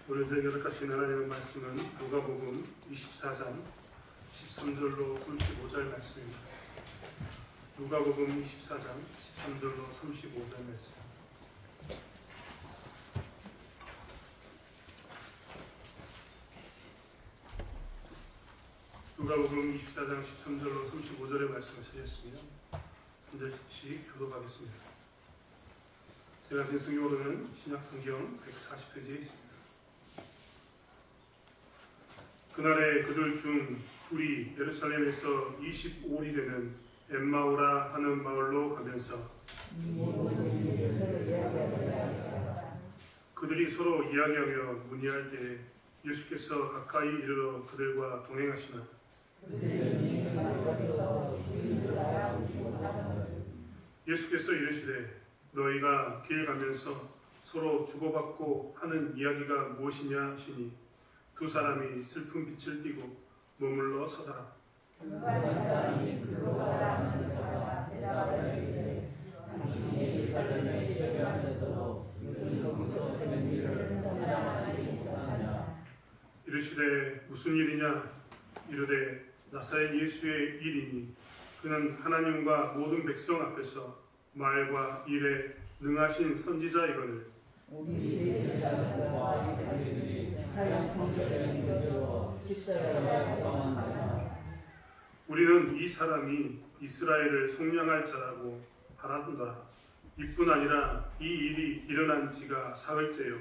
오늘 저희가 같이 나누는 말씀은 누가복음 24장 13절로 35절 말씀입니다. 누가복음 24장 13절로 35절 말씀. 누가복음 24장 13절로 35절의 말씀을 찾았으며 한 절씩 교독하겠습니다. 제가 든 성경으로는 신약성경 140페이지에 있습니다. 그날에 그들 중 둘이 예루살렘에서 25일이 되는 엠마오라 하는 마을로 가면서 그들이 서로 이야기하며 문의할 때 예수께서 가까이 이르러 그들과 동행하시나 예수께서 이르시되 너희가 길 가면서 서로 주고받고 하는 이야기가 무엇이냐 하시니 두 사람이 슬픈 빛을 띠고 머물러 서더라. 이르시되 무슨 일이냐 이르되 나사렛 예수의 일이니 그는 하나님과 모든 백성 앞에서 말과 일에 능하신 선지자이거늘 우리는 이 사람이 이스라엘을 속량할 자라고 바라노라. 이뿐 아니라 이 일이 일어난 지가 사흘째요.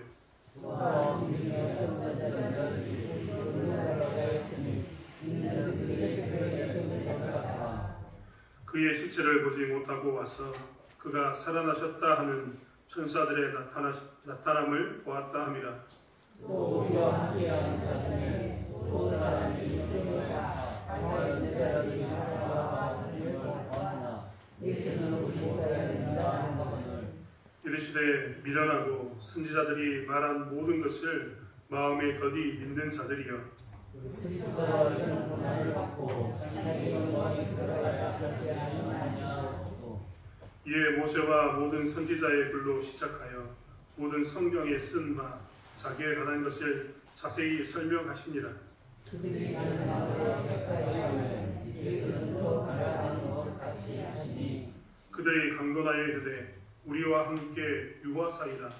그의 시체를 보지 못하고 와서 그가 살아나셨다 하는 천사들의 나타남을 보았다 함이라. 또 우리와 함께한 자 중에 두 사람이 이르시되 미련하고 선지자들이 말한 모든 것을 마음에 더디 믿는 자들이여 이에 모세와 모든 선지자의 글로 시작하여 모든 성경에 쓴 바 자기에 관한 것을 자세히 설명하시니라. 그들이 강건하여 이르되 우리와 함께 유하사이다.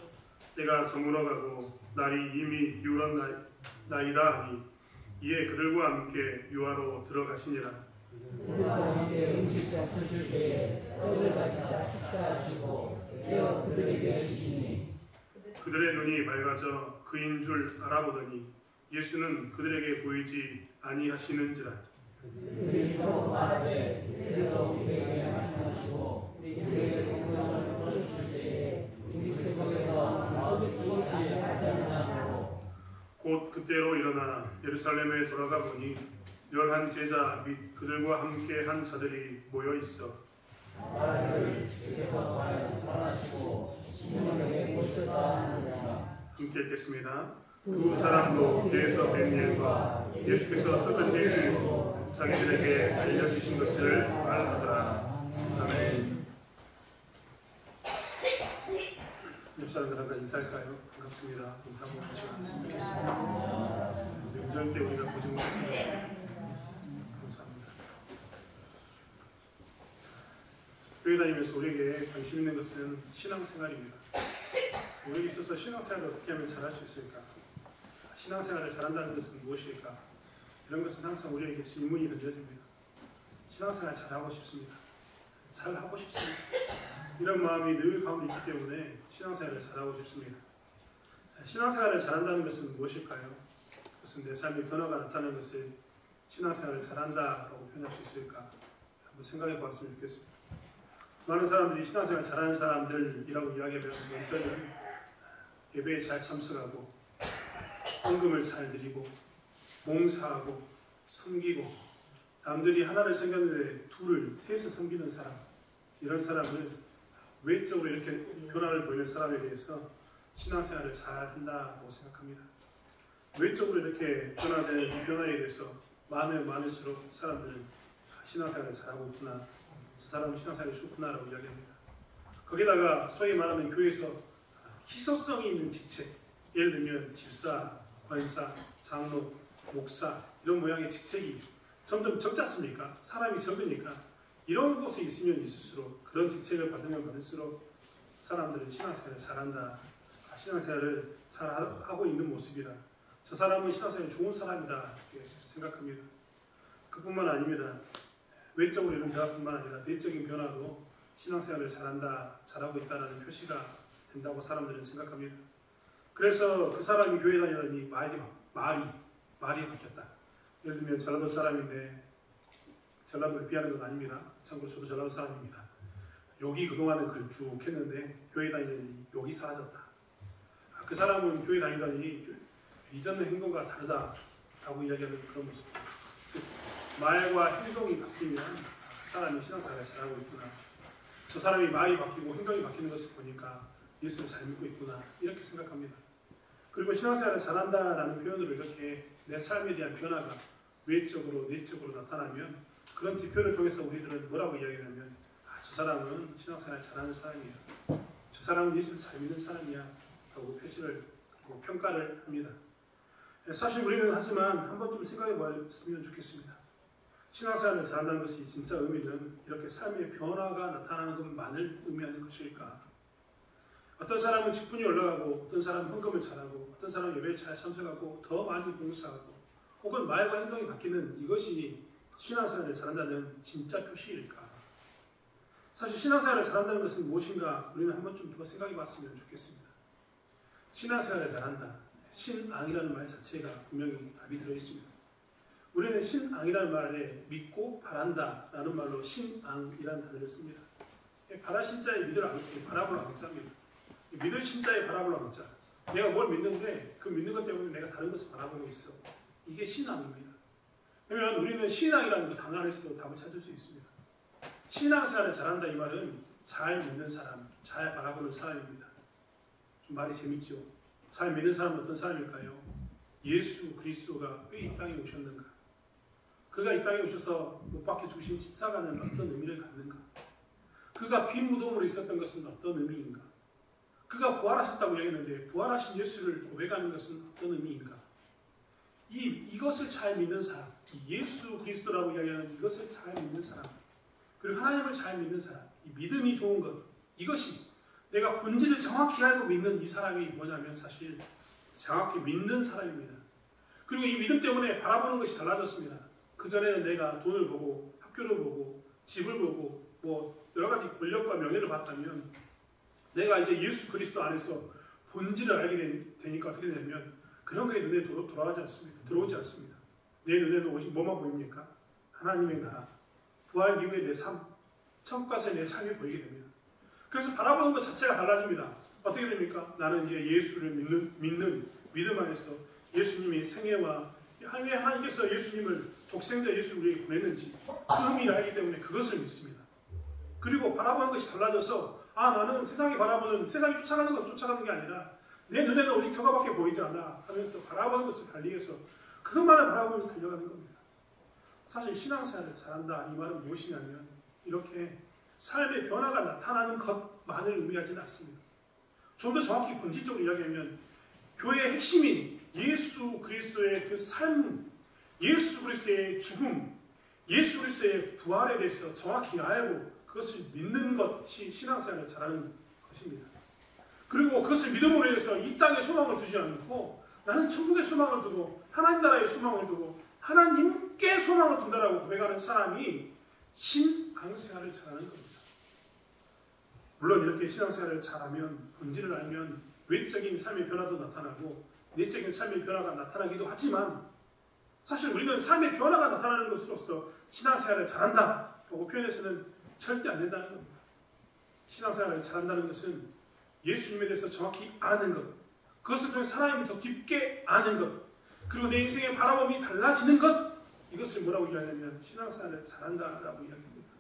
때가 저물어가고 날이 이미 기울었나이다 하니 이에 그들과 함께 유하로 들어가시니라. 그들과 함께 음식 잡수실 때에 떡을 가지사 식사하시고 떼어 그들에게 주시니 그들의 눈이 밝아져 그인 줄 알아보더니 예수는 그들에게 보이지 아니하시는지라. 그들이 서로 말하되 그래서 우리에게 말씀하시고 우리에게 성경을 주실 때에 우리 속에서 마음이 뜨겁지 않느냐고. 곧 그때로 일어나 예루살렘에 돌아가 보니 11 제자 및 그들과 함께 한 자들이 모여 있어 함께 읽겠습니다. 두 사람도 배에서 뵌 일과 예수께서 떡을 떼시고 자기들에게 알려주신 것을 말하더라. 아멘. 옆 사람들한테 인사할까요? 반갑습니다. 인사 한번 하시면 좋겠습니다. 명절 때 우리가 보지 못했습니다. 감사합니다. 교회 다니면서 우리에게 관심 있는 것은 신앙생활입니다. 우리에게 있어서 신앙생활을 어떻게 하면 잘할 수 있을까? 신앙생활을 잘한다는 것은 무엇일까? 이런 것은 항상 우리에게 질문이 던져집니다. 신앙생활 잘하고 싶습니다. 잘하고 싶습니다. 이런 마음이 늘 가운데 있기 때문에 신앙생활을 잘하고 싶습니다. 신앙생활을 잘한다는 것은 무엇일까요? 그것은 내 삶의 변화가 나타나는 것을 신앙생활을 잘한다라고 표현할 수 있을까? 한번 생각해 보았으면 좋겠습니다. 많은 사람들이 신앙생활 잘하는 사람들이라고 이야기하면 먼저는 예배에 잘 참석하고 헌금을 잘 드리고 봉사하고 섬기고 남들이 하나를 섬겼는데 둘을 셋을 섬기는 사람, 이런 사람을 외적으로 이렇게 변화를 보이는 사람에 대해서 신앙생활을 잘한다고 생각합니다. 외적으로 이렇게 변화되는 변화에 대해서 많을수록 사람들은 신앙생활을 잘하고 있구나, 저 사람은 신앙생활이 좋구나라고 이야기합니다. 거기다가 소위 말하는 교회에서 희소성이 있는 직책, 예를 들면 집사, 권사, 장로, 목사 이런 모양의 직책이 점점 적지 않습니까? 사람이 적으니까 이런 곳에 있으면 있을수록 그런 직책을 받으면 받을수록 사람들은 신앙생활을 잘한다. 신앙생활을 잘하고 있는 모습이다. 저 사람은 신앙생활이 좋은 사람이다. 이렇게 생각합니다. 그뿐만 아닙니다. 외적으로 이런 변화뿐만 아니라 내적인 변화도 신앙생활을 잘한다, 잘하고 있다는 표시가 된다고 사람들은 생각합니다. 그래서 그 사람이 교회 다니더니 말이 바뀌었다. 예를 들면 전라도 사람인데 전라도를 비하는 건 아닙니다. 참고로 저도 전라도 사람입니다. 욕이 그동안은 쭉 했는데 교회 다니더니 욕이 사라졌다. 그 사람은 교회 다니더니 이전의 행동과 다르다라고 이야기하는 그런 모습. 말과 행동이 바뀌면 사람이 신앙생활을 잘하고 있구나. 저 사람이 말이 바뀌고 행동이 바뀌는 것을 보니까 예수를 잘 믿고 있구나. 이렇게 생각합니다. 그리고 신앙생활을 잘한다라는 표현으로 이렇게 내 삶에 대한 변화가 외적으로 내적으로 나타나면 그런 지표를 통해서 우리들은 뭐라고 이야기하냐면 저 사람은 신앙생활을 잘하는 사람이야. 저 사람은 예수를 잘 믿는 사람이야. 라고 표시를 평가를 합니다. 사실 우리는 하지만 한 번쯤 생각해 봤으면 좋겠습니다. 신앙생활을 잘한다는 것이 진짜 의미는 이렇게 삶의 변화가 나타나는 것만을 의미하는 것일까? 어떤 사람은 직분이 올라가고 어떤 사람은 헌금을 잘하고 어떤 사람은 예배에 잘 참석하고 더 많이 봉사하고 혹은 말과 행동이 바뀌는 이것이 신앙생활을 잘한다는 진짜 표시일까? 사실 신앙생활을 잘한다는 것은 무엇인가 우리는 한 번쯤 더 생각해 봤으면 좋겠습니다. 신앙생활을 잘한다. 신앙이라는 말 자체가 분명히 답이 들어있습니다. 우리는 신앙이라는 말에 믿고 바란다 라는 말로 신앙이라는 단어를 씁니다. 바랄 신자의 믿을 바라볼 앙자입니다. 믿을 신자의 바라볼 앙자. 내가 뭘 믿는데 그 믿는 것 때문에 내가 다른 것을 바라보고 있어. 이게 신앙입니다. 그러면 우리는 신앙이라는 그 단어 안에서도 답을 찾을 수 있습니다. 신앙생활을 잘한다 이 말은 잘 믿는 사람, 잘 바라보는 사람입니다. 좀 말이 재밌죠? 잘 믿는 사람은 어떤 사람일까요? 예수 그리스도가 왜 이 땅에 오셨는가? 그가 이 땅에 오셔서 못 박혀 죽으신 십자가는 어떤 의미를 갖는가? 그가 빈 무덤으로 있었던 것은 어떤 의미인가? 그가 부활하셨다고 얘기했는데 부활하신 예수를 고백하는 것은 어떤 의미인가? 이것을 잘 믿는 사람, 예수 그리스도라고 이야기하는 이것을 잘 믿는 사람, 그리고 하나님을 잘 믿는 사람, 이 믿음이 좋은 것, 이것이 내가 본질을 정확히 알고 믿는 이 사람이 뭐냐면 사실 정확히 믿는 사람입니다. 그리고 이 믿음 때문에 바라보는 것이 달라졌습니다. 그전에는 내가 돈을 보고 학교를 보고 집을 보고 뭐 여러 가지 권력과 명예를 받다면 내가 이제 예수 그리스도 안에서 본질을 알게 되니까 어떻게 되냐면 그런 게 눈에 들어오지 않습니다. 내 눈에는 오직 뭐만 보입니까? 하나님의 나라, 부활 이후의 내 삶, 천국 가서의 내 삶이 보이게 됩니다. 그래서 바라보는 것 자체가 달라집니다. 어떻게 됩니까? 나는 이제 예수를 믿는 믿음 안에서 예수님이 생애와 하나님께서 예수님을 독생자 예수를 우리에게 보냈는지 그 의미를 알기 때문에 그것을 믿습니다. 그리고 바라보는 것이 달라져서 나는 세상이 쫓아가는 것 쫓아가는 게 아니라 내 눈에는 오직 저거밖에 보이지 않아 하면서 바라보는 것을 달리해서 그것만을 바라보면서 달려가는 겁니다. 사실 신앙생활을 잘한다 이 말은 무엇이냐면 이렇게 삶의 변화가 나타나는 것만을 의미하지는 않습니다. 좀 더 정확히 본질적으로 이야기하면 교회의 핵심인 예수 그리스도의 그 삶, 예수 그리스도의 죽음, 예수 그리스도의 부활에 대해서 정확히 알고 그것을 믿는 것이 신앙생활을 잘하는 것입니다. 그리고 그것을 믿음으로 해서 이 땅에 소망을 두지 않고 나는 천국의 소망을 두고 하나님 나라의 소망을 두고 하나님께 소망을 둔다라고 고백하는 사람이 신앙생활을 잘하는 겁니다. 물론 이렇게 신앙생활을 잘하면 본질을 알면 외적인 삶의 변화도 나타나고 내적인 삶의 변화가 나타나기도 하지만 사실 우리는 삶의 변화가 나타나는 것으로서 신앙생활을 잘한다라고 표현해서는 절대 안 된다는 겁니다. 신앙생활을 잘한다는 것은 예수님에 대해서 정확히 아는 것, 그것을 통해 하나님을 더 깊게 아는 것, 그리고 내 인생의 바라봄이 달라지는 것, 이것을 뭐라고 이야기하냐면 신앙생활을 잘한다라고 이야기합니다.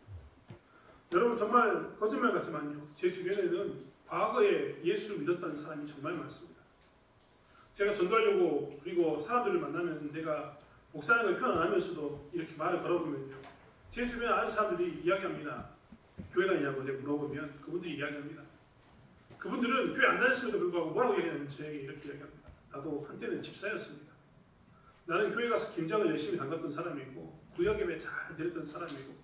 여러분 정말 거짓말 같지만요. 제 주변에는 과거에 예수를 믿었다는 사람이 정말 많습니다. 제가 전도하려고 그리고 사람들을 만나면 내가 목사라는 걸 표현 안 하면서도 이렇게 말을 걸어보면요. 제 주변에 아는 사람들이 이야기합니다. 교회 다니냐고 물어보면 그분들이 이야기합니다. 그분들은 교회 안 다녔음에도 불구하고 뭐라고 얘기하냐면 저에게 이렇게 얘기합니다. 나도 한때는 집사였습니다. 나는 교회 가서 김장을 열심히 담갔던 사람이고 구역 예배 잘 드렸던 사람이고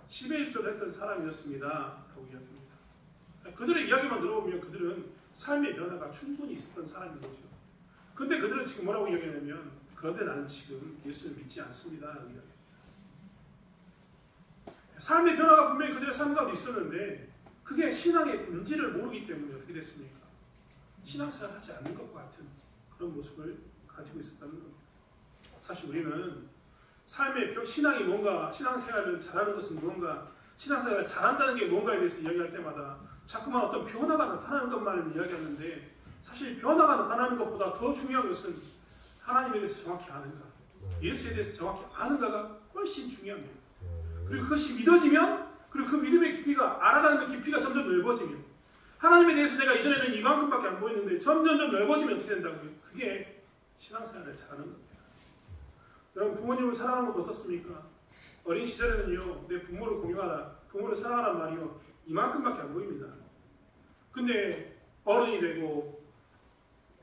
10회 1조를 했던 사람이었습니다. 라고 이야기합니다. 그들의 이야기만 들어보면 그들은 삶의 변화가 충분히 있었던 사람인 거죠. 근데 그들은 지금 뭐라고 이야기하냐면 그런데 나는 지금 예수를 믿지 않습니다. 라고 이야기합니다. 삶의 변화가 분명히 그들의 삶 가운데 있었는데 그게 신앙의 본질을 모르기 때문에 어떻게 됐습니까? 신앙생활을 하지 않는 것과 같은 그런 모습을 가지고 있었다는 겁니다. 사실 우리는 삶의 신앙이 뭔가, 신앙생활을 잘하는 것은 무언가, 신앙생활을 잘한다는 게 뭔가에 대해서 이야기할 때마다 자꾸만 어떤 변화가 나타나는 것만을 이야기하는데 사실 변화가 나타나는 것보다 더 중요한 것은 하나님에 대해서 정확히 아는가, 예수에 대해서 정확히 아는가가 훨씬 중요합니다. 그리고 그것이 믿어지면, 그리고 그 믿음의 깊이가, 알아가는 그 깊이가 점점 넓어지면, 하나님에 대해서 내가 이전에는 이만큼밖에 안 보였는데 점점 넓어지면 어떻게 된다고요? 그게 신앙생활을 잘하는 겁니다. 여러분, 부모님을 사랑하는 것 어떻습니까? 어린 시절에는요, 내 부모를 공경하라, 부모를 사랑하란 말이요, 이만큼밖에 안 보입니다. 근데 어른이 되고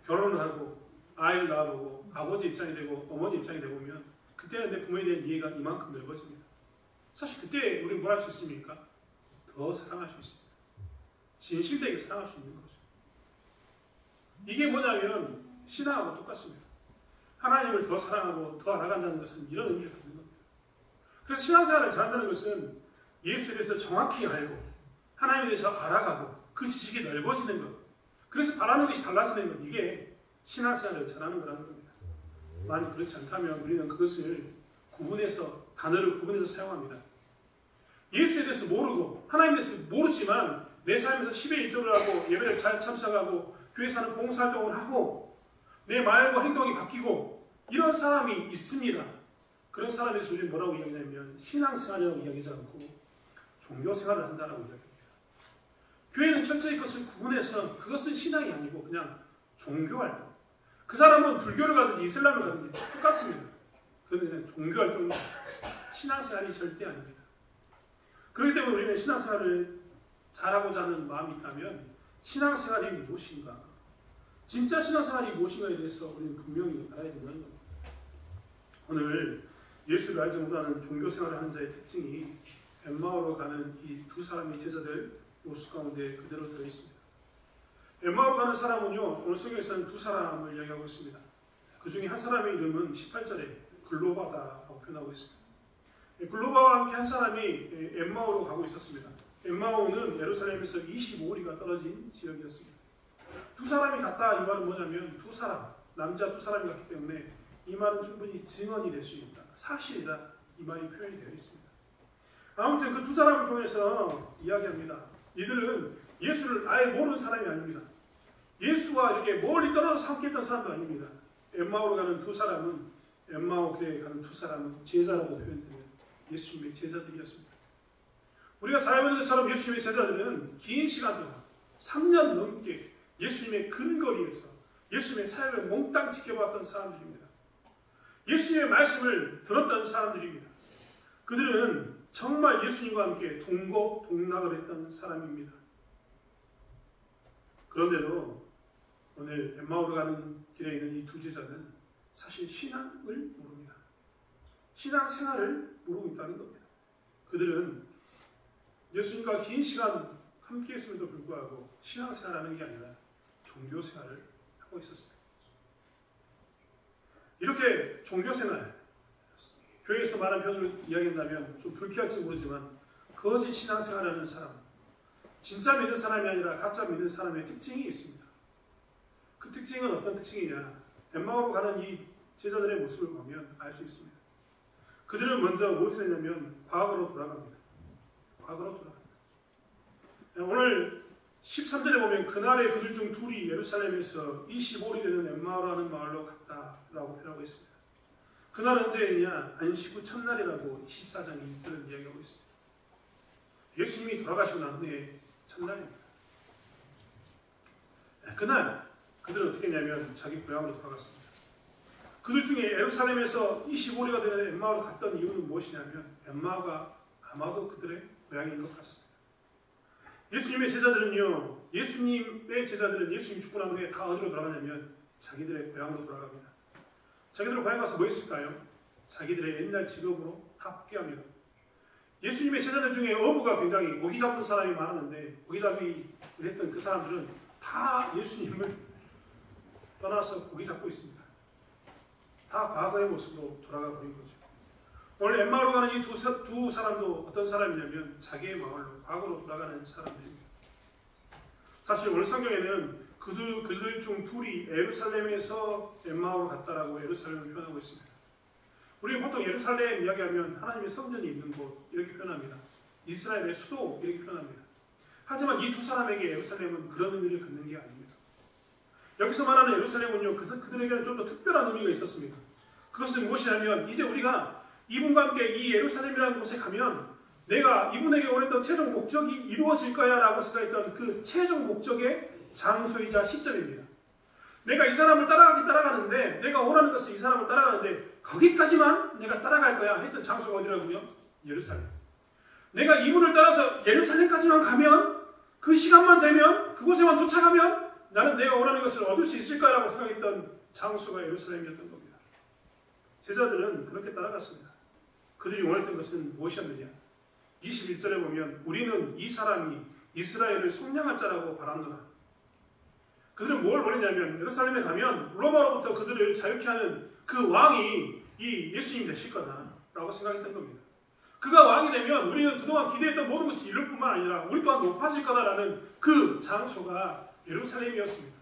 결혼을 하고 아이를 낳아보고 아버지 입장이 되고 어머니 입장이 되보면 그때는 내 부모에 대한 이해가 이만큼 넓어집니다. 사실 그때 우리는 뭘 할 수 있습니까? 더 사랑할 수 있습니다. 진실되게 사랑할 수 있는 거죠. 이게 뭐냐면 신앙하고 똑같습니다. 하나님을 더 사랑하고 더 알아간다는 것은 이런 의미를 갖는 겁니다. 그래서 신앙생활을 잘한다는 것은 예수에 대해서 정확히 알고 하나님에 대해서 알아가고 그 지식이 넓어지는 것, 그래서 바라는 것이 달라지는 것, 이게 신앙생활을 잘하는 거라는 겁니다. 만약 그렇지 않다면 우리는 그것을 구분해서, 단어를 구분해서 사용합니다. 예수에 대해서 모르고 하나님에 대해서 모르지만 내 삶에서 10의 1조를 하고 예배를 잘 참석하고 교회에서 하는 봉사활동을 하고 내 말과 행동이 바뀌고 이런 사람이 있습니다. 그런 사람에 대해서 우리는 뭐라고 이야기하냐면 신앙생활이라고 이야기하지 않고 종교생활을 한다라고 이야기합니다. 교회는 철저히 그것을 구분해서 그것은 신앙이 아니고 그냥 종교활동. 그 사람은 불교를 가든지 이슬람을 가든지 똑같습니다. 그건 그냥 종교활동입니다. 신앙생활이 절대 아닙니다. 그렇기 때문에 우리는 신앙생활을 잘하고자 하는 마음이 있다면 신앙생활이 무엇인가, 진짜 신앙생활이 무엇인가에 대해서 우리는 분명히 알아야 된다는 겁니다. 오늘 예수를 알지 못하는 종교생활을 하는 자의 특징이 엠마오로 가는 이 두 사람의 제자들 모습 가운데 그대로 들어있습니다. 엠마오로 가는 사람은요, 오늘 성경에서는 두 사람을 이야기하고 있습니다. 그 중에 한 사람의 이름은 18절에 글로바다라고 표현하고 있습니다. 글로바와 함께 한 사람이 엠마오로 가고 있었습니다. 엠마오는 예루살렘에서 25리가 떨어진 지역이었습니다. 두 사람이 갔다 이 말은 뭐냐면 두 사람, 남자 두 사람이 갔기 때문에 이 말은 충분히 증언이 될 수 있다, 사실이다, 이 말이 표현이 되어 있습니다. 아무튼 그 두 사람을 통해서 이야기합니다. 이들은 예수를 아예 모르는 사람이 아닙니다. 예수와 이렇게 멀리 떨어져서 함께했던 사람도 아닙니다. 엠마오로 가는 두 사람은, 엠마오 교회에 가는 두 사람은 제자라고 표현되는 예수님의 제자들이었습니다. 우리가 잘 알고 있는 것처럼 예수님의 제자들은 긴 시간 동안 3년 넘게 예수님의 근거리에서 예수님의 사역을 몽땅 지켜봤던 사람들입니다. 예수님의 말씀을 들었던 사람들입니다. 그들은 정말 예수님과 함께 동거동락을 했던 사람입니다. 그런데도 오늘 엠마오로 가는 길에 있는 이 두 제자는 사실 신앙을 모릅니다. 신앙생활을 모르고 있다는 겁니다. 그들은 예수님과 긴 시간 함께 했음에도 불구하고 신앙생활하는 게 아니라 종교생활을 하고 있었습니다. 이렇게 종교생활, 교회에서 말하는 표현을 이야기한다면 좀 불쾌할지 모르지만 거짓 신앙생활하는 사람, 진짜 믿는 사람이 아니라 가짜 믿는 사람의 특징이 있습니다. 그 특징은 어떤 특징이냐? 엠마오로 가는 이 제자들의 모습을 보면 알 수 있습니다. 그들은 먼저 무엇을 했냐면 과거로 돌아갑니다. 과거로 돌아갑니다. 오늘 13절에 보면 그날에 그들 중 둘이 예루살렘에서 25리 되는 엠마오라는 마을로 갔다라고 표현하고 있습니다. 그날은 언제였냐? 안식 후 첫날이라고 24장 1절을 이야기하고 있습니다. 예수님이 돌아가시고 난 후에 첫날입니다. 그날 그들은 어떻게 했냐면 자기 고향으로 돌아갔습니다. 그들 중에 예루살렘에서 25리가 되는 엠마오로 갔던 이유는 무엇이냐면 엠마오가 아마도 그들의 고향인 것 같습니다. 예수님의 제자들은요, 예수님의 제자들은 예수님이 죽고 난 후에 다 어디로 돌아가냐면 자기들의 고향으로 돌아갑니다. 자기들 고향 가서 뭐 했을까요? 자기들의 옛날 직업으로 다 복귀합니다. 예수님의 제자들 중에 어부가 굉장히 고기 잡는 사람이 많았는데 고기잡이를 했던 그 사람들은 다 예수님을 떠나서 고기 잡고 있습니다. 다 과거의 모습으로 돌아가 버린 거죠. 오늘 엠마오로 가는 이 두 사람도 어떤 사람이냐면 자기의 마을로 과거로 돌아가는 사람들입니다. 사실 오늘 성경에는 그들 중 둘이 예루살렘에서 엠마오로 갔다라고 예루살렘을 표현하고 있습니다. 우리는 보통 예루살렘 이야기하면 하나님의 성전이 있는 곳 이렇게 표현합니다. 이스라엘의 수도 이렇게 표현합니다. 하지만 이 두 사람에게 예루살렘은 그런 의미를 갖는 게 아닙니다. 여기서 말하는 예루살렘은요, 그들에게는 좀 더 특별한 의미가 있었습니다. 그것은 무엇이냐면 이제 우리가 이분과 함께 이 예루살렘이라는 곳에 가면 내가 이분에게 원했던 최종 목적이 이루어질 거야 라고 생각했던 그 최종 목적의 장소이자 시점입니다. 내가 이 사람을 따라가는데 내가 원하는 것은 이 사람을 따라가는데 거기까지만 내가 따라갈 거야 했던 장소가 어디라고요? 예루살렘. 내가 이분을 따라서 예루살렘까지만 가면 그 시간만 되면 그곳에만 도착하면 나는 내가 원하는 것을 얻을 수 있을 거라고 생각했던 장소가 예루살렘이었던 겁니다. 제자들은 그렇게 따라갔습니다. 그들이 원했던 것은 무엇이었느냐? 21절에 보면 우리는 이 사람이 이스라엘을 속량할 자라고 바란도다. 그들은 뭘 원했냐면 예루살렘에 가면 로마로부터 그들을 자유케 하는 그 왕이 이 예수님이 되실 거다라고 생각했던 겁니다. 그가 왕이 되면 우리는 그동안 기대했던 모든 것이 이룰 뿐만 아니라 우리 또한 높아질 거다라는 그 장소가 예루살렘이었습니다.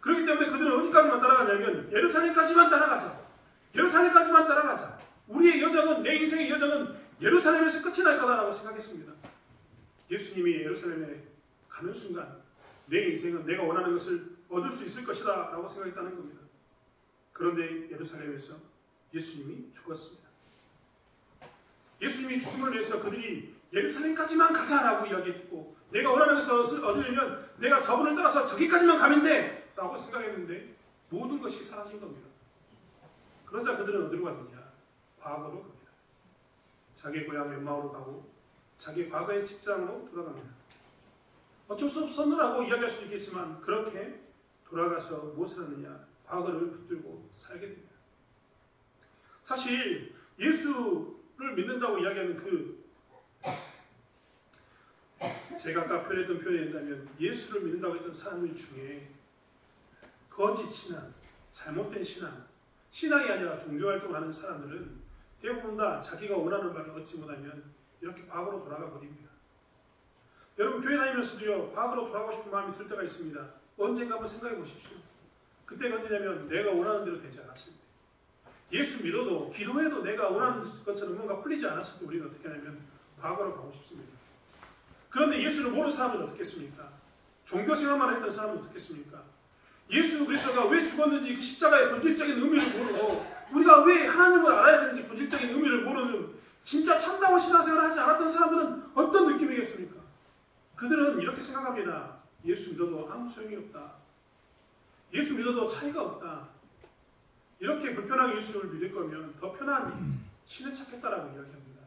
그렇기 때문에 그들은 어디까지만 따라가냐면 예루살렘까지만 따라가자. 예루살렘까지만 따라가자. 우리의 여정은, 내 인생의 여정은 예루살렘에서 끝이 날 거다라고 생각했습니다. 예수님이 예루살렘에 가는 순간 내 인생은 내가 원하는 것을 얻을 수 있을 것이다 라고 생각했다는 겁니다. 그런데 예루살렘에서 예수님이 죽었습니다. 예수님이 죽음을 위해서 그들이 예루살렘까지만 가자라고 이야기했고 내가 원하는 것을 얻으려면 내가 저분을 따라서 저기까지만 가면 돼 라고 생각했는데 모든 것이 사라진 겁니다. 그러자 그들은 어디로 갔느냐? 과거로 갑니다. 자기 고향 엠마오로 가고 자기 과거의 직장으로 돌아갑니다. 어쩔 수 없었느라고 이야기할 수 있겠지만 그렇게 돌아가서 무엇을 하느냐? 과거를 붙들고 살게 됩니다. 사실 예수를 믿는다고 이야기하는 제가 아까 표현했던 표현이 된다면 예수를 믿는다고 했던 사람들 중에 거짓 신앙, 잘못된 신앙이 아니라 종교활동을 하는 사람들은 대부분 다 자기가 원하는 바를 얻지 못하면 이렇게 과거로 돌아가 버립니다. 여러분 교회 다니면서도요 과거로 돌아가고 싶은 마음이 들 때가 있습니다. 언젠가 한번 생각해 보십시오. 그때가 언제냐면 내가 원하는 대로 되지 않았을 때. 예수 믿어도 기도해도 내가 원하는 것처럼 뭔가 풀리지 않았을 때 우리는 어떻게 하냐면 과거로 가고 싶습니다. 그런데 예수를 모르는 사람은 어떻겠습니까? 종교생활만 했던 사람은 어떻겠습니까? 예수 그리스도가 왜 죽었는지 그 십자가의 본질적인 의미를 모르고 우리가 왜 하나님을 알아야 되는지 본질적인 의미를 모르는 진짜 참다운 신앙생활을 하지 않았던 사람들은 어떤 느낌이겠습니까? 그들은 이렇게 생각합니다. 예수 믿어도 아무 소용이 없다. 예수 믿어도 차이가 없다. 이렇게 불편하게 예수를 믿을 거면 더 편한 신을 찾겠다라고 이야기합니다.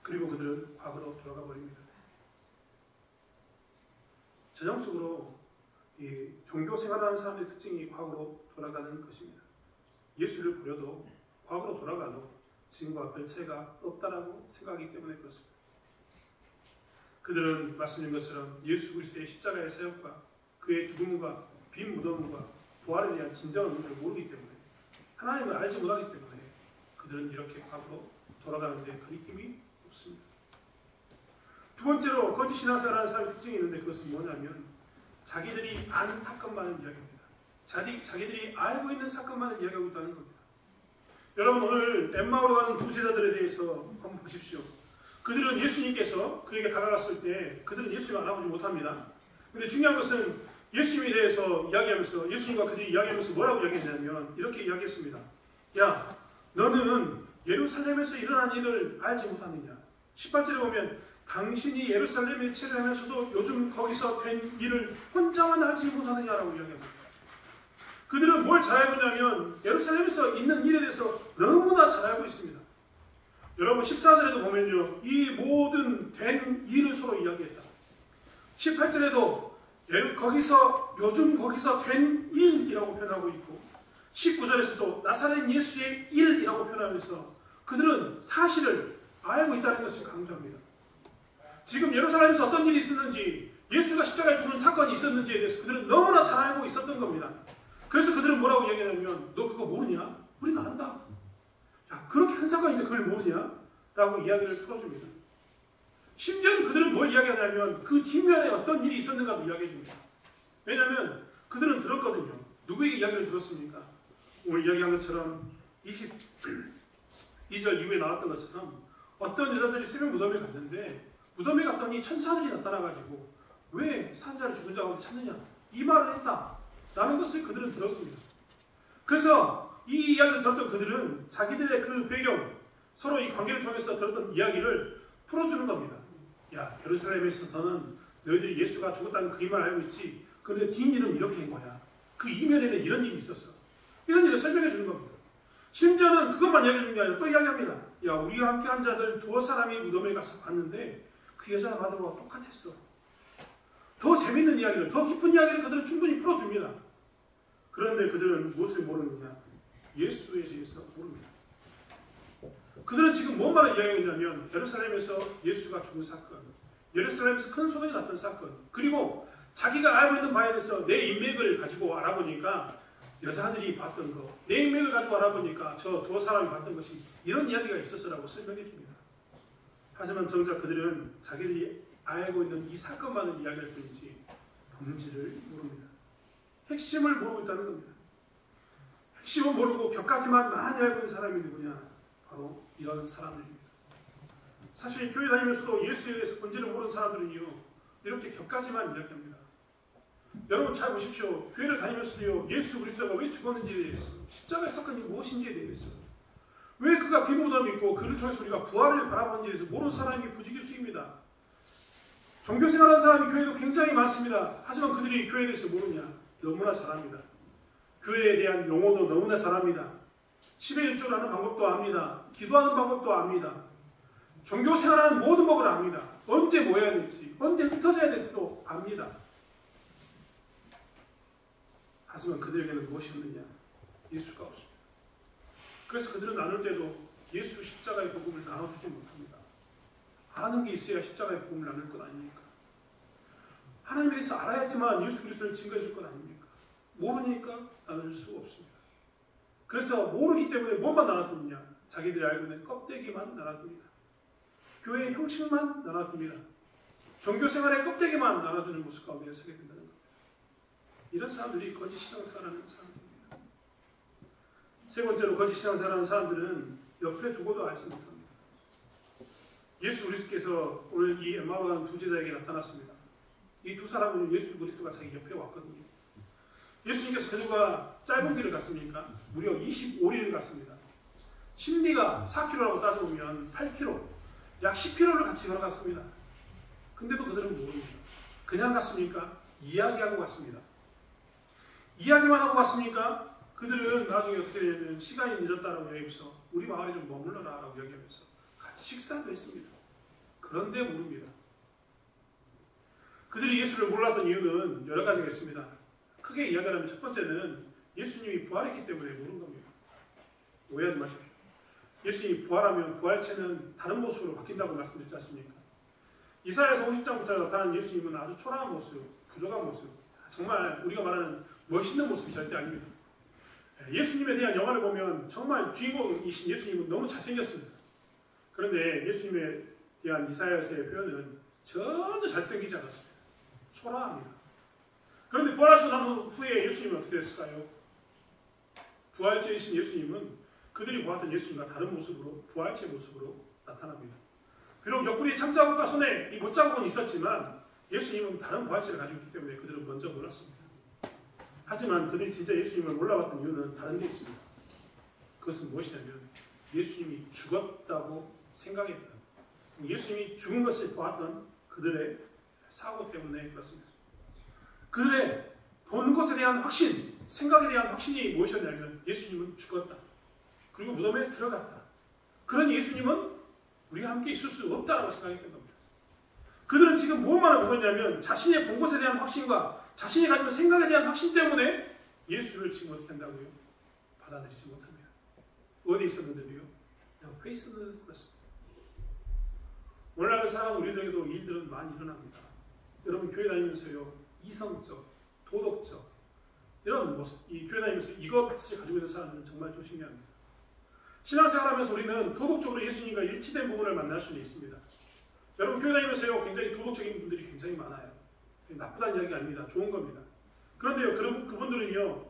그리고 그들은 과거로 돌아가 버립니다. 전형적으로 이 종교 생활하는 사람들의 특징이 과거로 돌아가는 것입니다. 예수를 부려도 과거로 돌아가도 지금과 별 차이가 없다라고 생각하기 때문에 그렇습니다. 그들은 말씀드린 것처럼 예수 그리스도의 십자가의 사역과 그의 죽음과 빈 무덤과 부활에 대한 진정한 의미를 모르기 때문에 하나님을 알지 못하기 때문에 그들은 이렇게 과거로 돌아가는데 그 느낌이 없습니다. 두 번째로 거짓 신앙생활하는 사람의 특징이 있는데 그것은 뭐냐면 자기들이 아는 사건만을 이야기합니다. 자기들이 알고 있는 사건만을 이야기하고 있다는 겁니다. 여러분 오늘 엠마오로 가는 두 제자들에 대해서 한번 보십시오. 그들은 예수님께서 그에게 다가갔을 때 그들은 예수님을 알아보지 못합니다. 근데 중요한 것은 예수님에 대해서 이야기하면서 예수님과 그들이 이야기하면서 뭐라고 이야기했냐면 이렇게 이야기했습니다. 야 너는 예루살렘에서 일어난 일을 알지 못하느냐. 18절에 보면 당신이 예루살렘에 체류하면서도 요즘 거기서 된 일을 혼자만 알지 못하느냐라고 이야기합니다. 그들은 뭘 잘 알고 있냐면 예루살렘에서 있는 일에 대해서 너무나 잘 알고 있습니다. 여러분 14절에도 보면요, 이 모든 된 일을 서로 이야기했다. 18절에도 요즘 거기서 된 일이라고 표현하고 있고, 19절에서도 나사렛 예수의 일이라고 표현하면서 그들은 사실을 알고 있다는 것을 강조합니다. 지금 예루살렘에서 어떤 일이 있었는지, 예수가 십자가에 죽는 사건이 있었는지에 대해서 그들은 너무나 잘 알고 있었던 겁니다. 그래서 그들은 뭐라고 이야기하냐면, 너 그거 모르냐? 우리는 안다. 야, 그렇게 큰 사건인데 그걸 모르냐? 라고 이야기를 풀어줍니다. 심지어는 그들은 뭘 이야기하냐면 그 뒷면에 어떤 일이 있었는가도 이야기해줍니다. 왜냐하면 그들은 들었거든요. 누구에게 이야기를 들었습니까? 오늘 이야기한 것처럼 22절 이후에 나왔던 것처럼 어떤 여자들이 새벽 무덤에 갔는데, 무덤에 갔더니 천사들이 나타나가지고 왜 산자를 죽은 자 가운데 찾느냐, 이 말을 했다 라는 것을 그들은 들었습니다. 그래서 이 이야기를 들었던 그들은 자기들의 그 배경, 서로 이 관계를 통해서 들었던 이야기를 풀어주는 겁니다. 야, 예루살렘에 있어서는 너희들이 예수가 죽었다는 그 말을 알고 있지, 그런데 뒷일은 이렇게 한 거야. 그 이면에는 이런 일이 있었어. 이런 일을 설명해 주는 겁니다. 심지어는 그것만 이야기해 주는 게 아니라 또 이야기합니다. 야, 우리가 함께 한 자들 두어 사람이 무덤에 가서 봤는데 그 여자가 마더와 똑같았어. 더 재밌는 이야기를, 더 깊은 이야기를 그들은 충분히 풀어줍니다. 그런데 그들은 무엇을 모르느냐? 예수에 대해서 모릅니다. 그들은 지금 뭔 말을 이야기하냐면, 예루살렘에서 예수가 죽은 사건, 예루살렘에서 큰 소동이 났던 사건, 그리고 자기가 알고 있는 바에 대해서 내 인맥을 가지고 알아보니까 여자들이 봤던 거, 내 인맥을 가지고 알아보니까 저 두 사람이 봤던 것이 이런 이야기가 있었어라고 설명해 줍니다. 하지만 정작 그들은 자기들이 알고 있는 이 사건만을 이야기할 뿐이지 본질을 모릅니다. 핵심을 모르고 있다는 겁니다. 핵심을 모르고 벽까지만 많이 알고 있는 사람이 누구냐? 바로 이런 사람들입니다. 사실 교회 다니면서도 예수에 대해서 본질을 모르는 사람들은요, 이렇게 격까지만 이야기합니다. 여러분 잘 보십시오. 교회를 다니면서도요, 예수 그리스도가 왜 죽었는지에 대해서, 십자가의 사건이 무엇인지에 대해서, 왜 그가 빈 무덤이 있고 그를 통해서 우리가 부활을 바라보는지에 대해서 모르는 사람이 부지기수입니다. 종교생활하는 사람이 교회도 굉장히 많습니다. 하지만 그들이 교회에 대해서 모르냐? 너무나 잘합니다. 교회에 대한 용어도 너무나 잘합니다. 10의 1조를 하는 방법도 압니다. 기도하는 방법도 압니다. 종교생활하는 모든 법을 압니다. 언제 모여야 될지, 언제 흩어져야 될지도 압니다. 하지만 그들에게는 무엇이 없느냐? 예수가 없습니다. 그래서 그들은 나눌 때도 예수 십자가의 복음을 나눠주지 못합니다. 아는 게 있어야 십자가의 복음을 나눌 것 아닙니까? 하나님에 대해서 알아야지만 예수 그리스도를 증거해 줄 것 아닙니까? 모르니까 나눌 수가 없습니다. 그래서 모르기 때문에 뭐만 나눠주느냐? 자기들이 알고 있는 껍데기만 나눠줍니다. 교회의 형식만 나눠줍니다. 종교생활의 껍데기만 나눠주는 모습 가운데 서게 된다는 겁니다. 이런 사람들이 거짓 신앙생활하는 사람들입니다. 세 번째로 거짓 신앙생활하는 사람들은 옆에 두고도 알지 못합니다. 예수 그리스도께서 오늘 이 엠마오에 간 두 제자에게 나타났습니다. 이 두 사람은 예수 그리스도가 자기 옆에 왔거든요. 예수님께서 그들과 짧은 길을 갔습니까? 무려 25리를 갔습니다. 심리가 4km라고 따져보면 8km, 약 10km를 같이 걸어갔습니다. 근데도 그들은 모릅니다. 그냥 갔습니까? 이야기하고 갔습니다. 이야기만 하고 갔습니까? 그들은 나중에 어떻게 되냐면 시간이 늦었다라고 이야기하면서 우리 마을에 좀 머물러라 라고 이야기하면서 같이 식사도 했습니다. 그런데 모릅니다. 그들이 예수를 몰랐던 이유는 여러 가지가 있습니다. 크게 이야기하면 첫 번째는 예수님이 부활했기 때문에 모르는 겁니다. 오해하지 마십시오. 예수님이 부활하면 부활체는 다른 모습으로 바뀐다고 말씀드렸지 않습니까? 이사야서 50장부터 나타난 예수님은 아주 초라한 모습, 부족한 모습, 정말 우리가 말하는 멋있는 모습이 절대 아닙니다. 예수님에 대한 영화를 보면 정말 주인공이신 예수님은 너무 잘생겼습니다. 그런데 예수님에 대한 이사야서의 표현은 전혀 잘생기지 않았습니다. 초라합니다. 그런데 부활하시고 난 후에 예수님은 어떻게 됐을까요? 부활체이신 예수님은 그들이 보았던 예수님과 다른 모습으로, 부활체 모습으로 나타납니다. 비록 옆구리에 참자국과 손에 이 못자국은 있었지만 예수님은 다른 부활체를 가지고 있기 때문에 그들은 먼저 몰랐습니다. 하지만 그들이 진짜 예수님을 몰라봤던 이유는 다른 데 있습니다. 그것은 무엇이냐면 예수님이 죽었다고 생각했다. 예수님이 죽은 것을 보았던 그들의 사고 때문에 그렇습니다. 그들의 본 것에 대한 확신, 생각에 대한 확신이 무엇이었냐면 예수님은 죽었다. 그리고 무덤에 들어갔다. 그런 예수님은 우리가 함께 있을 수 없다라고 생각했던 겁니다. 그들은 지금 무엇만을 보았냐면 자신의 본 것에 대한 확신과 자신이 가지는 생각에 대한 확신 때문에 예수를 지금 어떻게 한다고요? 받아들이지 못합니다. 어디 있었는데도요? 옆에 있었는데도 그렇습니다. 오늘날 살아가는 우리들에게도 일들은 많이 일어납니다. 여러분 교회 다니면서요, 이성적, 도덕적 이런 모습, 이 교회 다니면서 이것을 가지고 있는 사람은 정말 조심해야 합니다. 신앙생활하면서 우리는 도덕적으로 예수님과 일치된 부분을 만날 수는 있습니다. 여러분 교회 다니면서요, 굉장히 도덕적인 분들이 굉장히 많아요. 나쁘다는 이야기가 아닙니다. 좋은 겁니다. 그런데요, 그분들은요,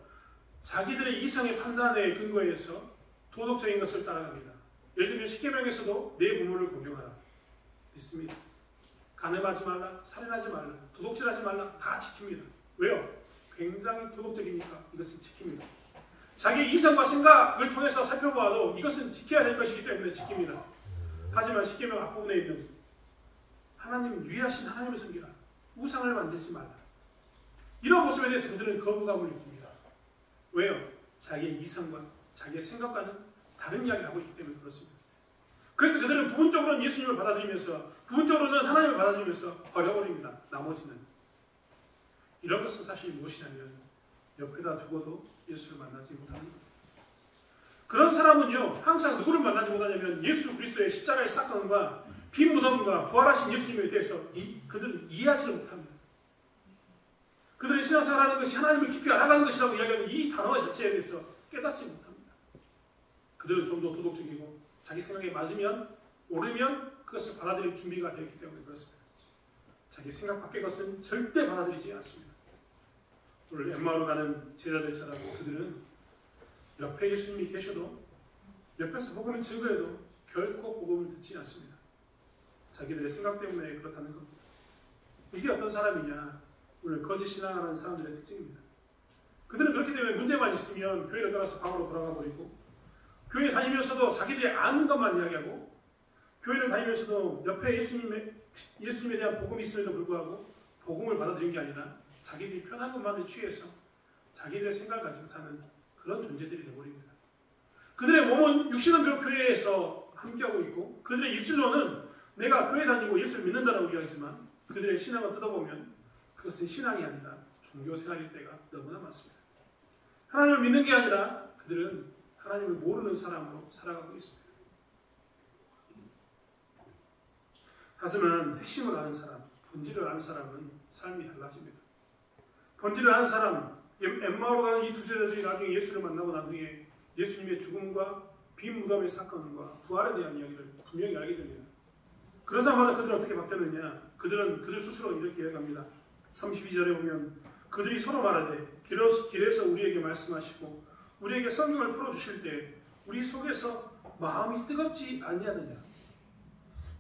자기들의 이성의 판단에 근거해서 도덕적인 것을 따라갑니다. 예를 들면 십계명에서도 내 부모를 공경하라 있습니다. 간음하지 말라, 살인하지 말라, 도둑질하지 말라 다 지킵니다. 왜요? 굉장히 도덕적이니까 이것을 지킵니다. 자기 이성과 생각을 통해서 살펴보아도 이것은 지켜야 될 것이기 때문에 지킵니다. 하지만 십계명 앞부분에 있는 하나님 위하신 하나님을 섬기라, 우상을 만들지 말라, 이런 모습에 대해서 그들은 거부감을 느낍니다. 왜요? 자기의 이성과 자기의 생각과는 다른 이야기를 하고 있기 때문에 그렇습니다. 그래서 그들은 부분적으로는 예수님을 받아들이면서 부분적으로는 하나님을 받아들이면서 버려버립니다. 나머지는. 이런 것은 사실 무엇이냐면 옆에다 두고도 예수를 만나지 못하는 겁니다. 그런 사람은요, 항상 누구를 만나지 못하냐면 예수 그리스도의 십자가의 사건과 빈 무덤과 부활하신 예수님에 대해서 그들은 이해하지를 못합니다. 그들의 신앙생활하는 것이 하나님을 깊이 알아가는 것이라고 이야기하는 이 단어 자체에 대해서 깨닫지 못합니다. 그들은 좀 더 도덕적이고 자기 생각에 맞으면, 옳으면 그것을 받아들일 준비가 되어 있기 때문에 그렇습니다. 자기 생각 밖의 것은 절대 받아들이지 않습니다. 오늘 엠마오로 가는 제자들처럼 그들은 옆에 예수님이 계셔도, 옆에서 복음을 증거해도 결코 복음을 듣지 않습니다. 자기들의 생각 때문에 그렇다는 겁니다. 이게 어떤 사람이냐? 오늘 거짓 신앙하는 사람들의 특징입니다. 그들은 그렇기 때문에 문제만 있으면 교회를 떠나서 방으로 돌아가 버리고, 교회 다니면서도 자기들이 아는 것만 이야기하고, 교회를 다니면서도 옆에 예수님에 대한 복음이 있음에도 불구하고 복음을 받아들인 게 아니라 자기들이 편한 것만을 취해서 자기들의 생각을 가지고 사는 그런 존재들이 되어버립니다. 그들의 몸은 육신은 비록 교회에서 함께하고 있고, 그들의 입술로는 내가 교회 다니고 예수를 믿는다라고 이야기하지만 그들의 신앙을 뜯어보면 그것은 신앙이 아니라 종교생활일 때가 너무나 많습니다. 하나님을 믿는 게 아니라 그들은 하나님을 모르는 사람으로 살아가고 있습니다. 하지만 핵심을 아는 사람, 본질을 아는 사람은 삶이 달라집니다. 본질을 아는 사람, 엠마오로 가는 이 두 제자들이 나중에 예수를 만나고 난 후에 예수님의 죽음과 빈 무덤의 사건과 부활에 대한 이야기를 분명히 알게 됩니다. 그러자마자 그들은 어떻게 바뀌었느냐? 그들은 그들 스스로 이렇게 이야기합니다. 32절에 보면 그들이 서로 말하되 길에서 우리에게 말씀하시고 우리에게 성경을 풀어주실 때 우리 속에서 마음이 뜨겁지 아니하느냐.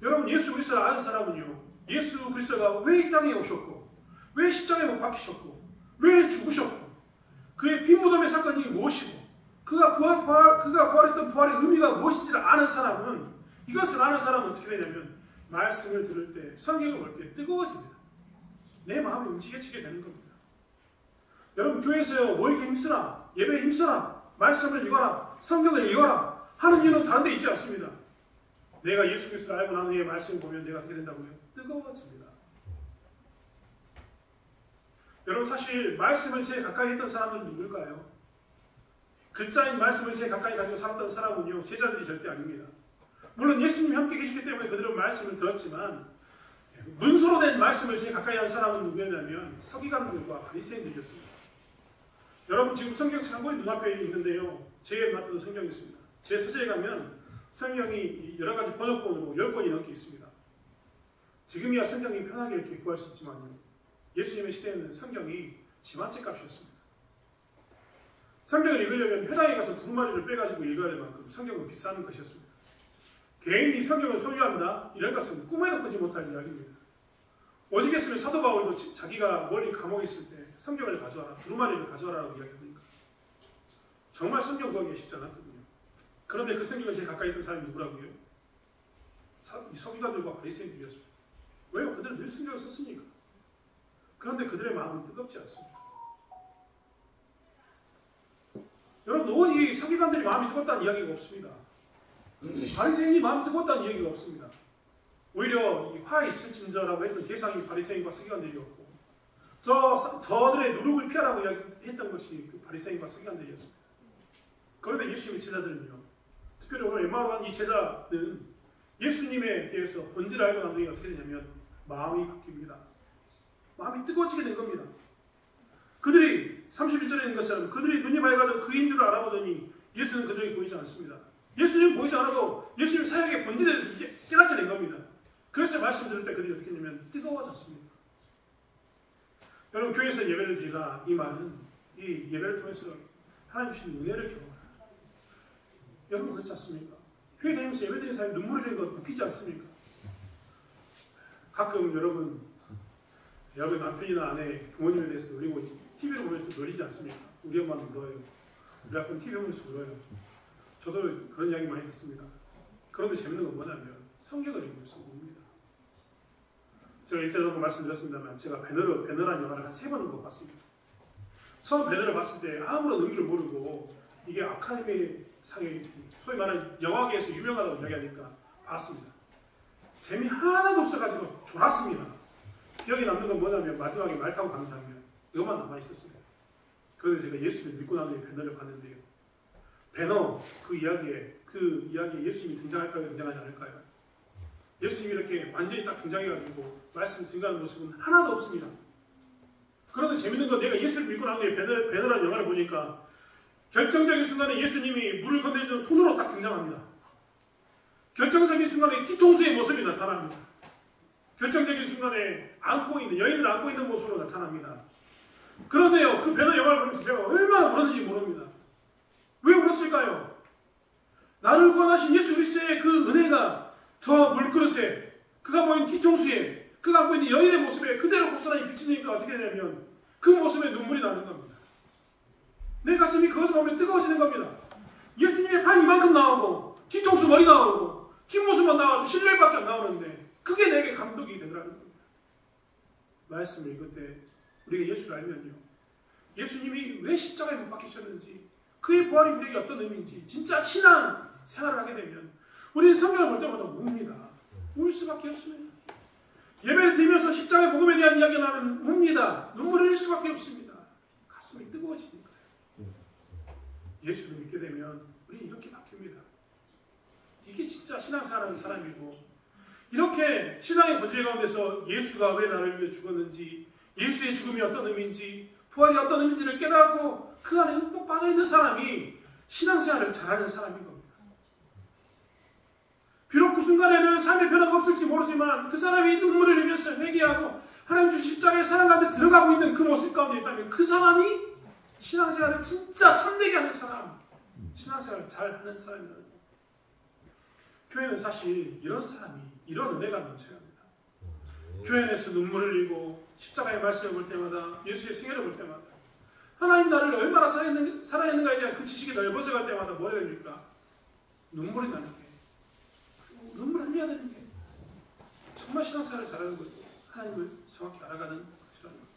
여러분, 예수 그리스도를 아는 사람은요, 예수 그리스도가 왜 이 땅에 오셨고, 왜 십자가에 못 박히셨고, 왜 죽으셨고, 그의 빈 무덤의 사건이 무엇이고, 그가 부활했던 부활의 의미가 무엇인지를 아는 사람은, 이것을 아는 사람은 어떻게 되냐면 말씀을 들을 때, 성경을 볼 때 뜨거워집니다. 내 마음이 움직여지게 되는 겁니다. 여러분, 교회에서요, 모이기 힘쓰라, 예배에 힘쓰라, 말씀을 읽어라, 성경을 읽어라 하는 이유는 다른 데 있지 않습니다. 내가 예수 그리스도를 알고 난 후에 말씀을 보면 내가 어떻게 된다고요? 뜨거워집니다. 여러분, 사실 말씀을 제일 가까이 했던 사람은 누굴까요? 글자인 말씀을 제일 가까이 가지고 살았던 사람은요, 제자들이 절대 아닙니다. 물론 예수님이 함께 계시기 때문에 그들은 말씀을 들었지만 문서로 된 말씀을 제일 가까이 한 사람은 누구였냐면 서기관들과 바리새인들이었습니다. 여러분, 지금 성경 창고에 눈앞에 있는데요, 제 앞에도 성경이 있습니다. 제 서재에 가면 성경이 여러 가지 번역본으로 10권이 넘게 있습니다. 지금이야 성경이 편하게 이렇게 구할 수 있지만요, 예수님의 시대에는 성경이 지만책 값이었습니다. 성경을 읽으려면 회당에 가서 두루마리를 빼가지고 읽어야 될 만큼 성경은 비싼 것이었습니다. 개인이 성경을 소유한다? 이런 것은 꿈에도 꾸지 못할 이야기입니다. 오직했으면 사도 바울도 자기가 멀리 감옥에 있을 때 성경을 가져와라, 두루마리를 가져와라라고 이야기합니까? 정말 성경 구하기가 쉽지 않았거든요. 그런데 그 성경을 제일 가까이 있던 사람이 누구라고요? 이 서기관들과 바리새인들이었습니다. 왜요? 그들은 늘 성경을 썼으니까. 그런데 그들의 마음은 뜨겁지 않습니다. 여러분, 이 서기관들이 마음이 뜨겁다는 이야기가 없습니다. 바리새인이 마음 뜨겁다는 얘기가 없습니다. 오히려 화 있을진저라고 했던 대상이 바리새인과 서기관들이었고 저들의 누룩을 피하라고 했던 것이 그 바리새인과 서기관들이었습니다. 그런데 예수님의 제자들은요, 특별히 오늘 엠마오로 간 이 제자는 예수님에 대해서 본질을 알고 난 후에 어떻게 되냐면 마음이 바뀝니다. 마음이 뜨거워지게 된 겁니다. 그들이 31절에 있는 것처럼 그들이 눈이 밝아져 그인 줄 알아보더니 예수는 그들에게 보이지 않습니다. 예수님 보이지 않아도 예수님 사역의 본질에 대해서 이제 깨닫게 된 겁니다. 그래서 말씀 들을 때 그들이 어떻게 했냐면 뜨거워졌습니다. 여러분, 교회에서 예배를 드리라, 이 말은 이 예배를 통해서 하나님 주신 은혜를 경험하라. 여러분 그렇지 않습니까? 교회 다니면서 예배 드리는 사람이 눈물 흘리는 거 웃기지 않습니까? 가끔 여러분 남편이나 아내, 부모님에 대해서 놀리고 TV를 보면서 놀리지 않습니까? 우리 엄마는 울어요. 우리 아빠는 TV 보면서 울어요. 저도 그런 이야기 많이 듣습니다. 그런데 재밌는 건 뭐냐면 성경을 읽으면서 웁니다. 제가 일전에도 말씀드렸습니다만 제가 배너라는 영화를 한 3번 정도 봤습니다. 처음 배너를 봤을 때 아무런 의미를 모르고 이게 아카데미 상의 소위 말하는 영화계에서 유명하다고 이야기하니까 봤습니다. 재미 하나도 없어가지고 졸았습니다. 기억에 남는 건 뭐냐면 마지막에 말 타고 가는 장면, 이것만 남아있었습니다. 그래서 제가 예수를 믿고 난 후에 배너를 봤는데요, 배너 그 이야기에 예수님이 등장할까요? 등장하지 않을까요? 예수님이 이렇게 완전히 딱 등장해가지고 말씀 증가하는 모습은 하나도 없습니다. 그런데 재밌는 건 내가 예수를 믿고 난 후에 배너라는 영화를 보니까 결정적인 순간에 예수님이 물을 건네주는 손으로 딱 등장합니다. 결정적인 순간에 뒤통수의 모습이 나타납니다. 결정적인 순간에 여인을 안고 있는 모습으로 나타납니다. 그런데요, 그 배너 영화를 보면서 제가 얼마나 울었는지 모릅니다. 왜 울었을까요? 나를 구원하신 예수 그리스도의 그 은혜가 저 물그릇에, 그가 모인 뒤통수에, 그가 안고 있는 여인의 모습에 그대로 고스란히 비치니까 어떻게 되냐면 그 모습에 눈물이 나는 겁니다. 내 가슴이 그것을 보면 뜨거워지는 겁니다. 예수님의 발 이만큼 나오고 뒤통수 머리 나오고 뒷모습만 나와도 실루엣밖에 안 나오는데 그게 내게 감동이 되더라는 겁니다. 말씀을 읽을 때 우리가 예수를 알면요, 예수님이 왜 십자가에 못 박히셨는지, 그의 부활이 우리에게 어떤 의미인지 진짜 신앙 생활을 하게 되면 우리는 성경을 볼 때마다 웁니다. 울 수밖에 없습니다. 예배를 드리면서 십자가의 복음에 대한 이야기가 나면 웁니다. 눈물을 흘릴 수밖에 없습니다. 가슴이 뜨거워지니까요. 예수를 믿게 되면 우리는 이렇게 바뀝니다. 이게 진짜 신앙생활하는 사람이고, 이렇게 신앙의 본질 가운데서 예수가 왜 나를 위해 죽었는지, 예수의 죽음이 어떤 의미인지, 부활이 어떤 의미인지를 깨닫고 그 안에 흠뻑 빠져있는 사람이 신앙생활을 잘하는 사람인 겁니다. 비록 그 순간에는 삶의 변화가 없을지 모르지만 그 사람이 눈물을 흘리면서 회개하고 하나님 주신 십자가의 사랑 가운데 들어가고 있는 그 모습 가운데 있다면 그 사람이 신앙생활을 진짜 참되게 하는 사람, 신앙생활을 잘하는 사람이라는 거예요. 교회는 사실 이런 사람이, 이런 은혜가 넘쳐야 합니다. 교회 안에서 눈물을 흘리고 십자가의 말씀을 볼 때마다, 예수의 생애를 볼 때마다 하나님 나를 얼마나 사랑했는가에 대한 그 지식이 넓어져 갈 때마다 뭐가 됩니까? 눈물이 나는 게, 눈물을 흘려야 되는 게 정말 신앙생활을 잘하는 거죠. 하나님을 정확히 알아가는 것이라는 거죠.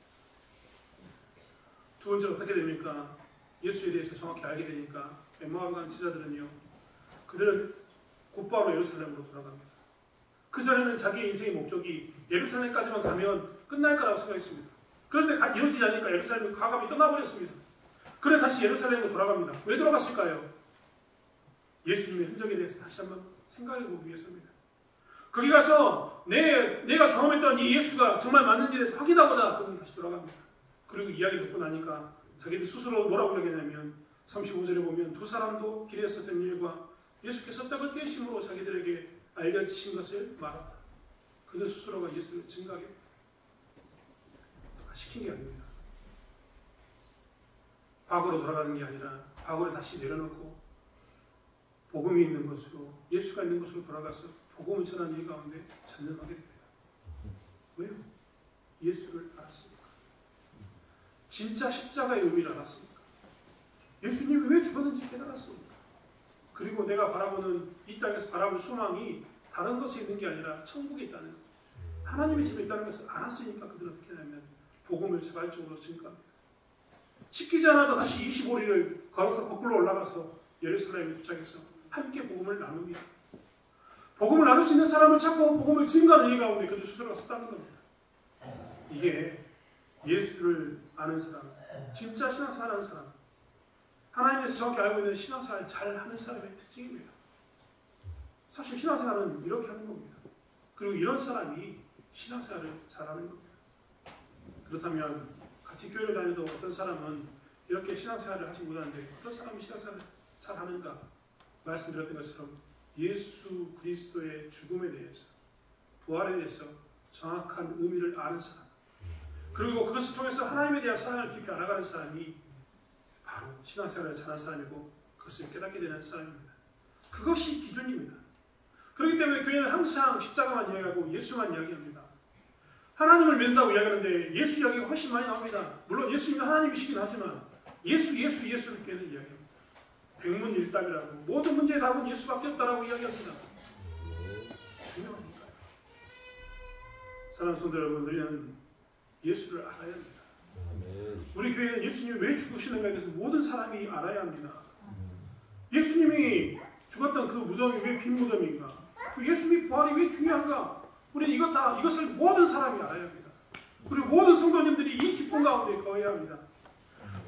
두 번째로 어떻게 됩니까? 예수에 대해서 정확히 알게 되니까 엠마오로 가는 제자들은요, 그들은 곧바로 예루살렘으로 돌아갑니다. 그 전에는 자기의 인생의 목적이 예루살렘까지만 가면 끝날 거라고 생각했습니다. 그런데 이루어지지 않으니까 예루살렘 과감히 떠나버렸습니다. 그래 다시 예루살렘으로 돌아갑니다. 왜 돌아갔을까요? 예수님의 흔적에 대해서 다시 한번 생각해보기 위해서입니다. 거기 가서 내가 경험했던 이 예수가 정말 맞는지에 대해서 확인하고자 그분 다시 돌아갑니다. 그리고 이야기 듣고 나니까 자기들 스스로 뭐라고 얘기하냐면 35절에 보면 두 사람도 길에 있었던 일과 예수께서 떡을 떼심으로 자기들에게 알려주신 것을 말하다. 그들 스스로가 예수를 증거하게 시킨 게 아닙니다. 과거로 돌아가는 게 아니라 과거를 다시 내려놓고 복음이 있는 곳으로, 예수가 있는 곳으로 돌아가서 복음을 전하는 일 가운데 전념하게 됩니다. 왜요? 예수를 알았습니까? 진짜 십자가의 의미를 알았습니까? 예수님이 왜 죽었는지 깨달았습니까? 그리고 내가 바라보는 이 땅에서 바라볼 소망이 다른 것에 있는 게 아니라 천국에 있다는 것, 하나님의 집에 있다는 것을 알았으니까 그들은 어떻게 하냐면 복음을 자발적으로 증거합니다. 지키지 않아도 다시 25리를 걸어서 거꾸로 올라가서 예루살렘에 도착해서 함께 복음을 나눕니다. 복음을 나눌 수 있는 사람을 찾고 복음을 증거하는 일 가운데 그들 스스로가 섰다는 겁니다. 이게 예수를 아는 사람, 진짜 신앙생활하는 사람, 하나님에 대해서 정확히 알고 있는 신앙생활을 잘하는 사람의 특징입니다. 사실 신앙생활은 이렇게 하는 겁니다. 그리고 이런 사람이 신앙생활을 잘하는 겁니다. 그렇다면 같이 교회를 다녀도 어떤 사람은 이렇게 신앙생활을 하지 못하는데 어떤 사람이 신앙생활을 잘하는가? 말씀드렸던 것처럼 예수 그리스도의 죽음에 대해서, 부활에 대해서 정확한 의미를 아는 사람, 그리고 그것을 통해서 하나님에 대한 사랑을 깊이 알아가는 사람이 바로 신앙생활을 잘하는 사람이고 그것을 깨닫게 되는 사람입니다. 그것이 기준입니다. 그렇기 때문에 교회는 항상 십자가만 이야기하고 예수만 이야기합니다. 하나님을 믿는다고 이야기하는데 예수 이야기가 훨씬 많이 나옵니다. 물론 예수님은 하나님이시긴 하지만 예수를 교회는 이야기합니다. 백문일답이라고 모든 문제의 답은 예수밖에 없다라고 이야기합니다. 중요하니까요. 사랑하는 성도 여러분, 우리는 예수를 알아야 합니다. 우리 교회는 예수님이 왜 죽으시는가에 대해서 모든 사람이 알아야 합니다. 예수님이 죽었던 그 무덤이 왜 빈 무덤인가? 그 예수님의 부활이 왜 중요한가? 우리는 이것을 모든 사람이 알아야 합니다. 그리고 모든 성도님들이 이 기쁨 가운데 거해야 합니다.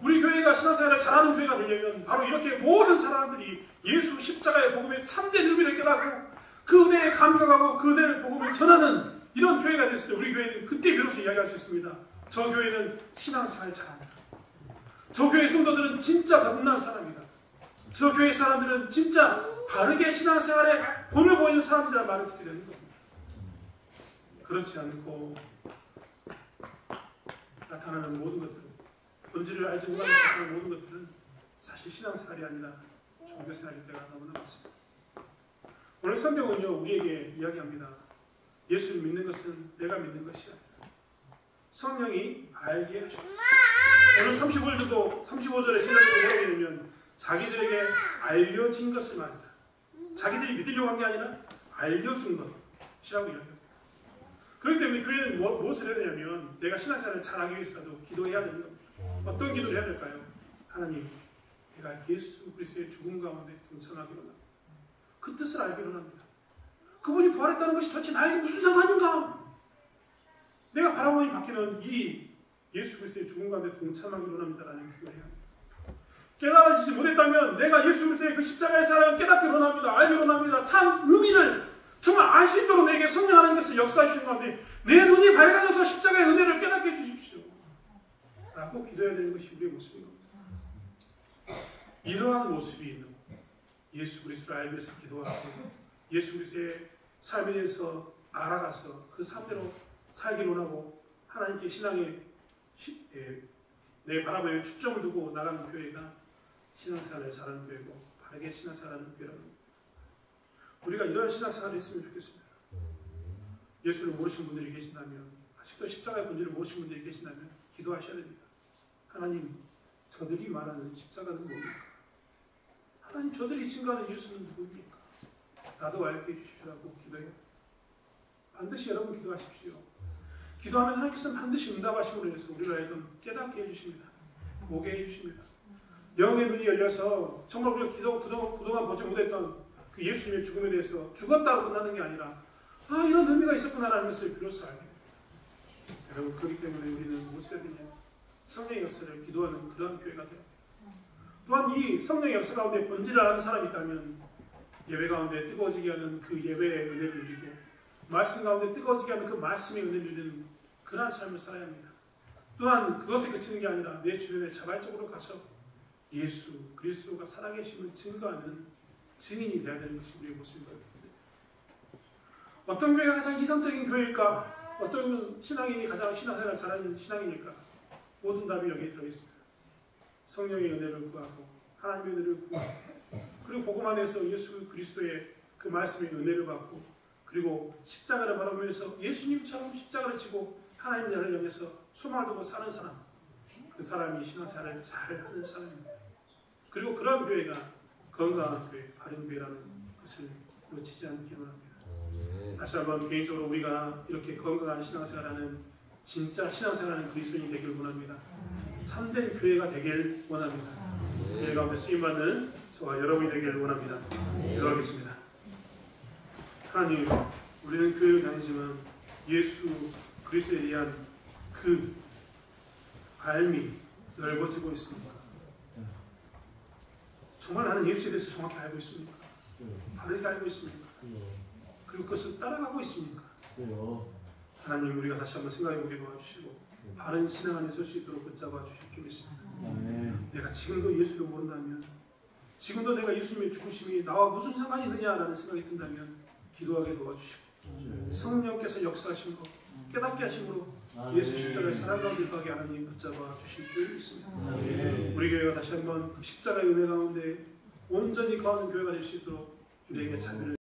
우리 교회가 신앙생활을 잘하는 교회가 되려면 바로 이렇게 모든 사람들이 예수 십자가의 복음의 참된 의미를 깨닫고 그 은혜에 감격하고 그 은혜를 복음을 전하는 이런 교회가 됐을 때 우리 교회는 그때 비로소 이야기할 수 있습니다. 저 교회는 신앙생활 잘한다. 저 교회 성도들은 진짜 거듭난 사람이다. 저 교회 사람들은 진짜 바르게 신앙생활에 본을 보이는 사람들이라는 말을 듣게 되는 겁니다. 그렇지 않고 나타나는 모든 것들은, 본질을 알지 못하는 나타나는 모든 것들은 사실 신앙생활이 아니라 종교생활일 때가 너무나 많습니다. 오늘 성경은요 우리에게 이야기합니다. 예수를 믿는 것은 내가 믿는 것이 아니라 성령이 알게 하셨다. 오늘 35절의 신앙을 보게 되면 자기들에게 알려진 것을 말한다. 자기들이 믿으려고 한 게 아니라 알려준 것이라고 이야기합니다. 그렇기 때문에 교회는 무엇을 해야 되냐면 내가 신앙생활을 잘하기 위해서라도 기도해야 되는 겁니다. 어떤 기도를 해야 될까요? 하나님, 내가 예수 그리스도의 죽음 가운데 동참하기로 합니다. 그 뜻을 알기로 합니다. 그분이 부활했다는 것이 도대체 나에게 무슨 상관인가? 내가 바라보니 바뀌는 이 예수 그리스도의 죽음 가운데 동참하기로 합니다라는 기도를 해야 합니다. 깨달아지지 못했다면 내가 예수 그리스도의 그 십자가의 사랑을 깨닫기로 합니다. 알기로 합니다. 참 의미를 정말 알 수 있도록 내게 성령 하나님께서 역사해 주신 가운데 내 눈이 밝아져서 십자가의 은혜를 깨닫게 해주십시오. 라고 기도해야 되는 것이 우리의 모습인 겁니다. 이러한 모습이 있는 예수 그리스도를 알기 위해서 기도하고 예수 그리스도의 삶에 대해서 알아가서 그 삶대로 살기를 원하고 하나님께 신앙에 내 바라보에 초점을 두고 나가는 교회가 신앙생활을 잘하는 교회고 바르게 신앙생활하는 교회라는 우리가 이런 신앙생활을 했으면 좋겠습니다. 예수를 모르신 분들이 계신다면 아직도 십자가의 본질을 모르신 분들이 계신다면 기도하셔야 됩니다. 하나님, 저들이 말하는 십자가는 뭡니까? 하나님, 저들이 증거하는 예수는 누구입니까? 나도 알게 해주십시오라고 기도해요. 반드시 여러분 기도하십시오. 기도하면 하나님께서는 반드시 응답하심으로 인해서 우리를 하여금 깨닫게 해주십니다. 보게 해주십니다. 영의 눈이 열려서 정말 우리가 그동안 보지 못했던 그 예수님의 죽음에 대해서 죽었다고 끝나는 게 아니라 이런 의미가 있었구나라는 것을 비로소 알게 됩니다. 여러분, 그렇기 때문에 우리는 무엇을 해야 되냐? 성령의 역사를 기도하는 그런 교회가 됩니다. 또한 이 성령의 역사 가운데 본질을 아는 사람이 있다면 예배 가운데 뜨거워지게 하는 그 예배의 은혜를 누리고 말씀 가운데 뜨거워지게 하는 그 말씀의 은혜를 누리는 그러한 삶을 살아야 합니다. 또한 그것에 그치는 게 아니라 내 주변에 자발적으로 가서 예수 그리스도가 살아계심을 증거하는 증인이 되어야 되는 것이 우리의 모습인 겁니다. 어떤 교회가 가장 이상적인 교회일까? 어떤 신앙인이 가장 신앙생활을 잘하는 신앙인일까? 모든 답이 여기에 들어있습니다. 성령의 은혜를 구하고 하나님의 은혜를 구하고 그리고 복음 안에서 예수 그리스도의 그 말씀의 은혜를 받고 그리고 십자가를 바라보면서 예수님처럼 십자가를 지고 하나님 나라를 향해서 소망을 두고 사는 사람, 그 사람이 신앙생활을 잘하는 사람입니다. 그리고 그런 교회가 건강한 교회, 바른 교회라는 것을 놓치지 않기 원합니다. 다시 한번 개인적으로 우리가 이렇게 건강한 신앙생활하는 진짜 신앙생활하는 그리스도인이 되기를 원합니다. 참된 교회가 되길 원합니다. 교회 가운데 쓰임받는 저와 여러분이 되기를 원합니다. 기도하겠습니다. 하나님, 우리는 교회를 다니지만 예수 그리스도에 대한 그 알미 넓어지고 있습니까? 정말 나는 예수에 대해서 정확히 알고 있습니까? 바르게 알고 있습니까? 그리고 그것을 따라가고 있습니까? 하나님, 우리가 다시 한번 생각해보게 도와주시고 바른 신앙 안에 설 수 있도록 붙잡아 주실 줄 믿습니다. 내가 지금도 예수를 모른다면, 지금도 내가 예수님의 죽으심이 나와 무슨 상관이 있느냐라는 생각이 든다면 기도하게 도와주시고 성령께서 역사하신 것 깨닫게 하심으로 예수 십자가의 사랑 가운데 가게 하나님 붙잡아 주실 줄 믿습니다. 우리 교회가 다시 한번 그 십자가의 은혜 가운데 온전히 거하는 교회가 될 수 있도록 우리에게 자비를